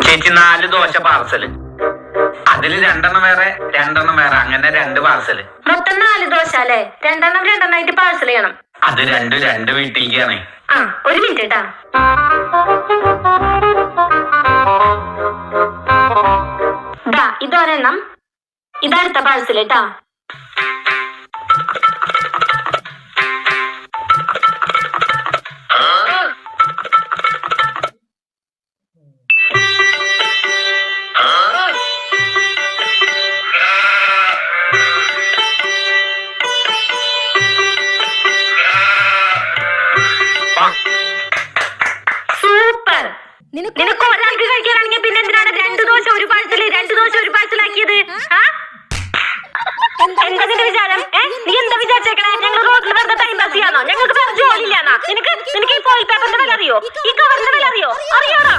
ചേച്ചി 4 ദോശ പാർസല്. അതില് 2 വേറെ 2 വേറെ, അങ്ങനെ 2 പാർസല്. മൊത്തം 4 ദോശ അല്ലേ? 2 ആയിട്ട് പാർസൽ ചെയ്യണം. അത് 2 വീട്ടിലേക്കാണ്. ആ, ഒരു മിനിറ്റ് കേട്ടാ. ഇതൊരെണ്ണം, ഇതടുത്ത പാഴ്സൽ കേട്ടാ. സൂപ്പർ. നിനക്ക് ഒരാൾക്ക് കഴിക്കാനാണെങ്കിൽ പിന്നെ എന്തിനാണ് 2 ദോശ ഒരു പാഴ്സലാക്കിയത്? എന്താ നിന്റെ വിചാരം? നീ എന്താ വിചാരിച്ചേക്കണേ? ഞങ്ങൾ റോഡിൽ വെറുതെ ടൈം പാസ് ചെയ്യാനോ? ഞങ്ങൾക്ക് വേറെ ജോലി ഇല്ലാന്നാ? നിനക്ക് ഈ ഫോയിൽ പേപ്പറിന്റെ വില അറിയോ? ഈ കവറിന്റെ വില അറിയോ? അറിയോടാ?